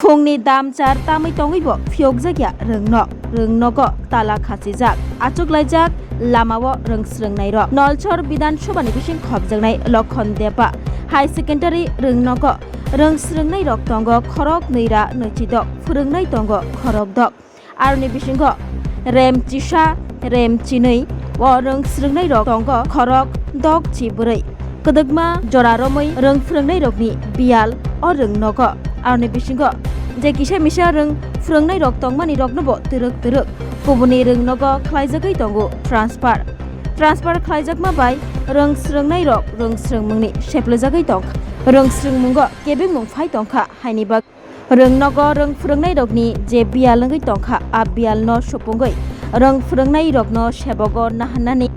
फुंनि दामचार तामै तङैबो फियगजागिया रोंनग ताला खासिजाक आचुगलायजाक लामाओ रोंस्रोंनाय र नलचर विधानसभानि बिसिं खबजांनाय Lakhan देपा high secondary रोंस्रोंनाय रक दंग खरक नैरा नैचिदक फोरोंनाय दंग खरक दक आरनि बिसिंग रेमचिसा रेमचिनै व रोंस्रोंनाय रक दंग खरक दक चिबुरै कदगमा जरारमै रोंफ्रोंनाय रकनि बियाल अ रोंनग आरनि बिसिंग जे किसा मिसा रों फोरोंनाय रक तंमानि रकनबो तरक गुबुननि रोंनग खलायजागै दंगो ट्रान्सफार खलायजागमा बाय रोंस्रोंनाय रक रोंस्रोंमुंनि सेप्लजागै दं रोंस्रोंमुंग केबे मुंफाय दंखा हायनिबा रोंनग रों फोरोंनाय रकनि जे बियालंगै दंखा आ बियाल न सपुंगै रों फोरोंनाय रकनो सेबग नाहानानि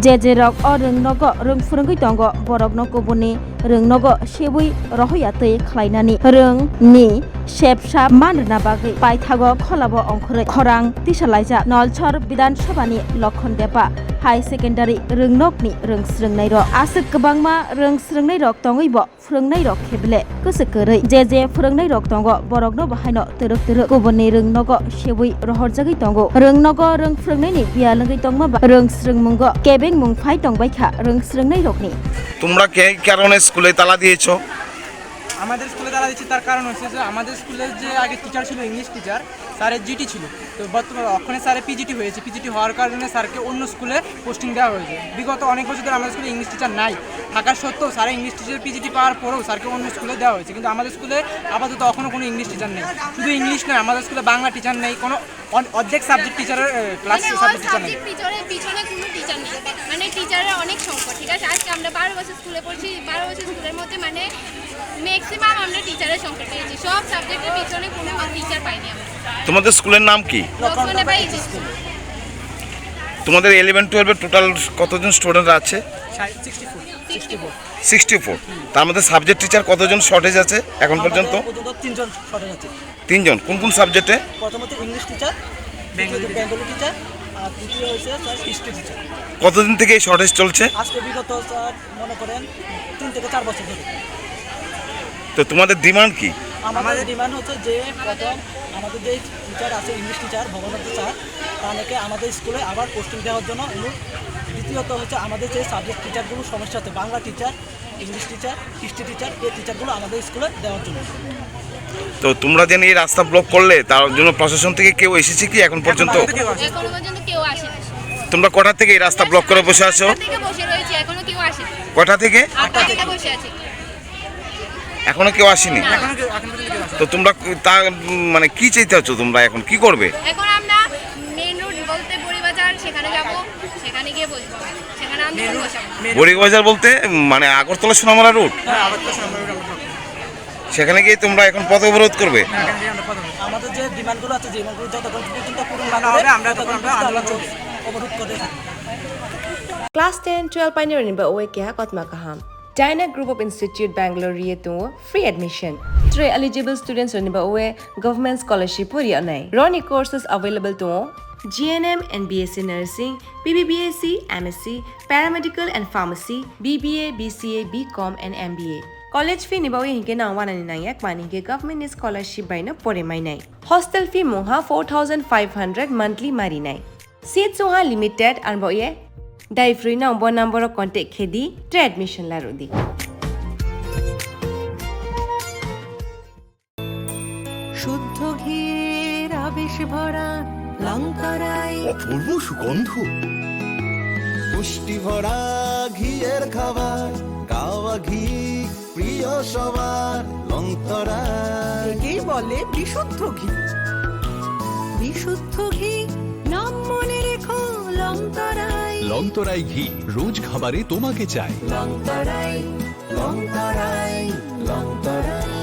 जे रक अ रोंनग रों फोरोंगै दंग बरकन गुबुननि रोंनग सेबै रहयातै खलायनानि रोंनि सेबसा मानना बागै पाइथाग खलाबो अंखरै खरां तिसालायजा नलचर विधानसभानि लखन देपा हाई सेकेन्डारि रोंनगनि रोंस्रोंनाय र आसक गोबांमा रोंस्रोंनाय रक दङैबो फोरोंनाय रक खेबले गोसोकरै जे फोरोंनाय रक दंग बरकनो बाहायनो तरक गुबुननि रोंनग सेबै रहरजागै दंग रोंनग रों फोरोंनायनि बियालंगै दंमा रोंस्रोंमुंग केबें मुंफाय दंबायखा रोंस्रोंनाय रकनि তোমরা কে কারণে স্কুলে তালা দিয়েছো? আমাদের স্কুলে তালা দিচ্ছি তার কারণ হচ্ছে যে আমাদের স্কুলের যে আগে টিচার ছিল ইংলিশ টিচার স্যারের জিটি ছিল, তো বর্তমানে ওখানে স্যারের পিজিটি হয়েছে। পিজিটি হওয়ার কারণে স্যারকে অন্য স্কুলে পোস্টিং দেওয়া হয়েছে। বিগত অনেক বছর ধরে আমাদের স্কুলে ইংলিশ টিচার নাই থাকার সত্ত্বেও স্যারের ইংলিশ টিচার পিজিটি পাওয়ার পরেও স্যারকে অন্য স্কুলে দেওয়া হয়েছে, কিন্তু আমাদের স্কুলে আপাতত এখনও কোনো ইংলিশ টিচার নেই। শুধু ইংলিশ নয়, আমাদের স্কুলে বাংলা টিচার নেই, কোনো অর্ধেক সাবজেক্ট টিচারের ক্লাস সাবজেক্ট টিচার নেই। পিছনে কোনো টিচার নেই, মানে টিচারের অনেক সংকট। ঠিক আছে, আজকে আমরা 12 বছর স্কুলে পড়ছি, 12 বছর স্কুলের মধ্যে মানে ম্যাক্সিমাম আমরা টিচারের সংকট পেয়েছি। সব সাবজেক্টের পিছনে কোনো টিচার পাইনি আমরা। তোমাদের স্কুলের নাম কি? তোমাদের 11-12 এর টোটাল কতজন স্টুডেন্ট আছে? 64। তার মধ্যে সাবজেক্ট টিচার কতজন শর্টেজ আছে এখন পর্যন্ত? 3জন শর্টেজ আছে। 3জন। কোন সাবজেক্টে? প্রথমত ইংলিশ টিচার, বেঙ্গলি টিচার, আর দ্বিতীয় হচ্ছে স্যার হিস্ট্রি টিচার। কতদিন থেকে এই শর্টেজ চলছে? আজকে বিগত স্যার মনে করেন 3 থেকে 4 বছর ধরে। তো তোমাদের ডিমান্ড কি? আমাদের ডিমান্ড হচ্ছে যে প্রথম আমাদের যে টিচার আছে ইংলিশ টিচার ভবনাথ স্যার, তাদেরকে আমাদের স্কুলে আবার পোস্টিং দেওয়ার জন্য অনুরোধ। দ্বিতীয়ত হচ্ছে আমাদের যে সাবজেক্ট টিচারগুলো সমস্যা আছে, Bangla teacher, English teacher, history teacher, এই টিচারগুলো আমাদের স্কুলে দেওয়ার জন্য। তো তোমরা যেন এই রাস্তা ব্লক করলে তার জন্য প্রশাসন থেকে কেউ এসেছে কি এখন পর্যন্ত? এখনো পর্যন্ত কেউ আসেনি। তোমরা কটা থেকে এই রাস্তা ব্লক করে বসে আছো? বসে রয়েছে, এখনো কেউ আসেনি। কটা থেকে? 8টা থেকে বসে আছি, এখনো কেউ আসেনি। তো তোমরা তা মানে কি চাইতে আছো? তোমরা এখন কি করবে? এখন আমরা মেইন রোড বলতে বড়িবাজার, সেখানে যাব, সেখানে গিয়ে বসবো, সেখানে আন্দোলন বসাবো। বড়িবাজার বলতে মানে আগরতলা সোনামুড়া রোড? সেখানে গিয়ে তোমরা এখন পথ অবরোধ করবে? আমাদের যে ডিমান্ডগুলো আছে, ডিমান্ডগুলো যতক্ষণ পর্যন্ত পূরণ না হবে আমরা আন্দোলন অবরোধ করে থাকি। Class 10-12 pioneering ba oe kya kotma kaham. Dyna Group of Institute Bangalore riye to free admission. 3 eligible students rani ba oe government scholarship puri anai. Roni courses available to GNM and BSc Nursing, BBBSc, MSc, Paramedical and Pharmacy, BBA, BCA, BCom and MBA. College fee nibawi hinke na 199 yak mani ke government scholarship by na pore mai nai. Hostel fee moha 4500 monthly mari nai. Seats soha limited and boye dai free na bo number contact khedi tre admission la rodi. শুদ্ধ ঘির আবেশ ভরা লঙ্কারাই অপূর্ব সুগন্ধ, পুষ্টি ভরা ঘিয়ের খাবার, গাওয়া ঘি প্রিয় সবার লঙ্কারাই। একেই বলে বিশুদ্ধ ঘি। বিশুদ্ধ ঘি নাম মনে রেখো লঙ্কারাই। লঙ্কারাই ঘি রোজ খাবারে তোমাকে চাই। লঙ্কারাই লঙ্কারাই লঙ্কারাই।